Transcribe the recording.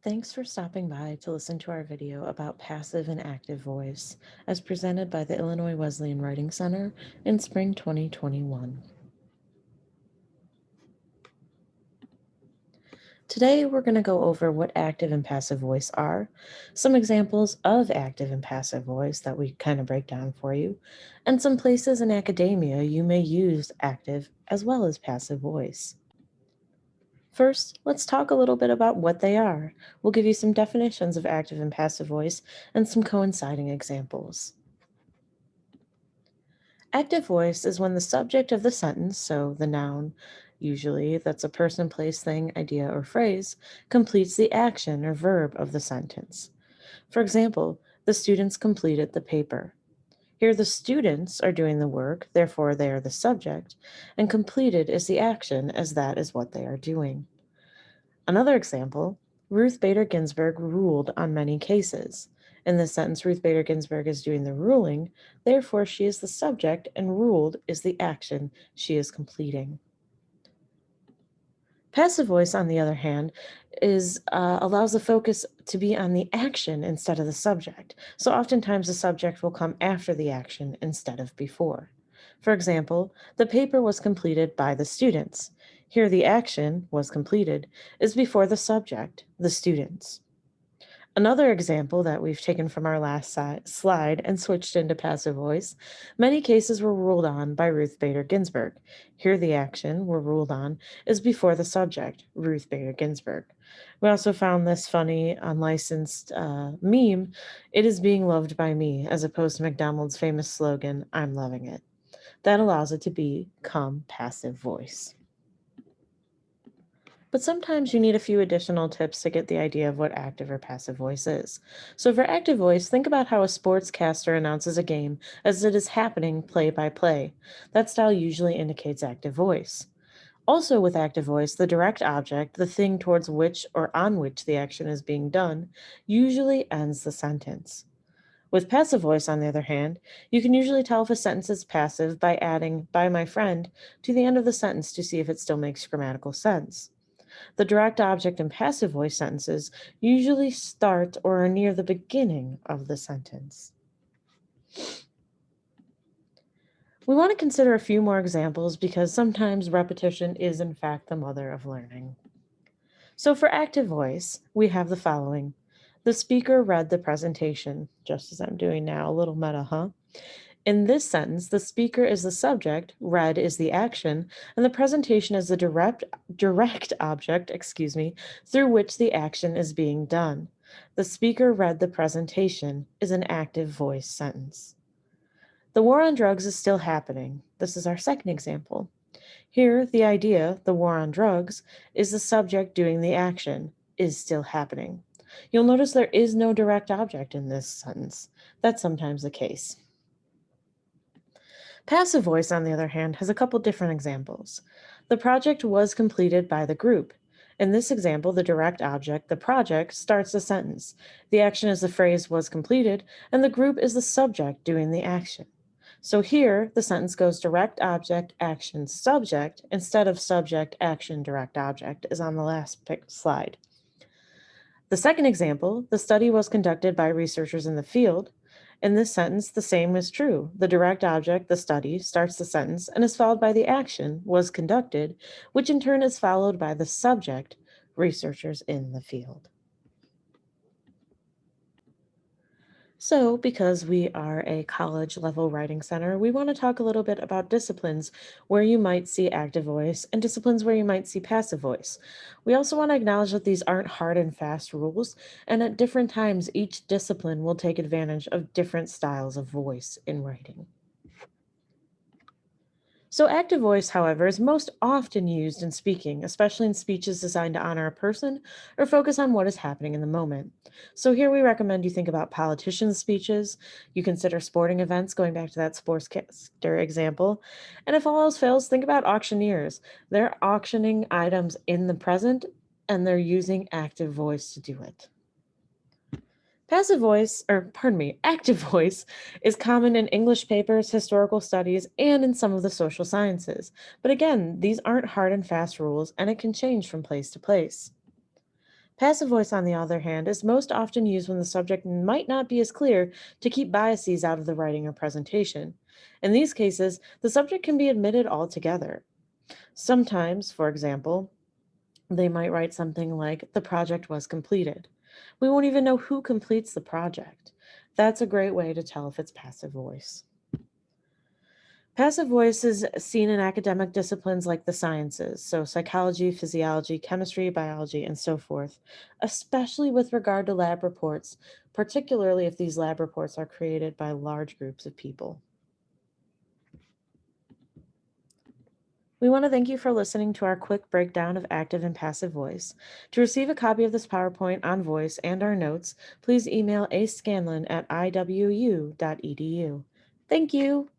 Thanks for stopping by to listen to our video about passive and active voice, as presented by the Illinois Wesleyan Writing Center in spring 2021. Today, we're going to go over what active and passive voice are, some examples of active and passive voice that we kind of break down for you, and some places in academia you may use active as well as passive voice. First, let's talk a little bit about what they are. We'll give you some definitions of active and passive voice and some coinciding examples. Active voice is when the subject of the sentence, so the noun, usually that's a person, place, thing, idea, or phrase, completes the action or verb of the sentence. For example, the students completed the paper. Here, the students are doing the work, therefore, they are the subject, and completed is the action, as that is what they are doing. Another example, Ruth Bader Ginsburg ruled on many cases. In this sentence, Ruth Bader Ginsburg is doing the ruling, therefore she is the subject and ruled is the action she is completing. Passive voice, on the other hand, allows the focus to be on the action instead of the subject. So oftentimes the subject will come after the action instead of before. For example, the paper was completed by the students. Here the action was completed is before the subject, the students. Another example that we've taken from our last slide and switched into passive voice, many cases were ruled on by Ruth Bader Ginsburg. Here the action were ruled on is before the subject, Ruth Bader Ginsburg. We also found this funny, unlicensed meme, "It is being loved by me," as opposed to McDonald's famous slogan, "I'm loving it." That allows it to become passive voice. But sometimes you need a few additional tips to get the idea of what active or passive voice is. So for active voice, think about how a sportscaster announces a game as it is happening play by play. That style usually indicates active voice. Also with active voice, the direct object, the thing towards which or on which the action is being done, usually ends the sentence. With passive voice, on the other hand, you can usually tell if a sentence is passive by adding "by my friend" to the end of the sentence to see if it still makes grammatical sense. The direct object and passive voice sentences usually start or are near the beginning of the sentence. We want to consider a few more examples because sometimes repetition is in fact the mother of learning. So for active voice, we have the following. The speaker read the presentation, just as I'm doing now, a little meta, huh? In this sentence, the speaker is the subject, read is the action, and the presentation is the direct object, through which the action is being done. The speaker read the presentation is an active voice sentence. The war on drugs is still happening. This is our second example. Here, the idea, the war on drugs, is the subject doing the action, is still happening. You'll notice there is no direct object in this sentence. That's sometimes the case. Passive voice, on the other hand, has a couple different examples. The project was completed by the group. In this example, the direct object, the project, starts the sentence. The action is the phrase "was completed," and the group is the subject doing the action. So here, the sentence goes direct object, action, subject, instead of subject, action, direct object, as on the last slide. The second example, the study was conducted by researchers in the field. In this sentence, the same is true. The direct object, the study, starts the sentence and is followed by the action, was conducted, which in turn is followed by the subject, researchers in the field. So, because we are a college level writing center, we want to talk a little bit about disciplines where you might see active voice and disciplines where you might see passive voice. We also want to acknowledge that these aren't hard and fast rules, and at different times, each discipline will take advantage of different styles of voice in writing. So, active voice, however, is most often used in speaking, especially in speeches designed to honor a person or focus on what is happening in the moment. So, here we recommend you think about politicians' speeches, you consider sporting events, going back to that sportscaster example, and if all else fails, think about auctioneers. They're auctioning items in the present and they're using active voice to do it. Active voice is common in English papers, historical studies, and in some of the social sciences. But again, these aren't hard and fast rules, and it can change from place to place. Passive voice, on the other hand, is most often used when the subject might not be as clear to keep biases out of the writing or presentation. In these cases, the subject can be omitted altogether. Sometimes, for example, they might write something like, "The project was completed." We won't even know who completes the project. That's a great way to tell if it's passive voice. Passive voice is seen in academic disciplines like the sciences, so psychology, physiology, chemistry, biology, and so forth, especially with regard to lab reports, particularly if these lab reports are created by large groups of people. We want to thank you for listening to our quick breakdown of active and passive voice. To receive a copy of this PowerPoint on voice and our notes, please email ascanlon@iwu.edu. Thank you.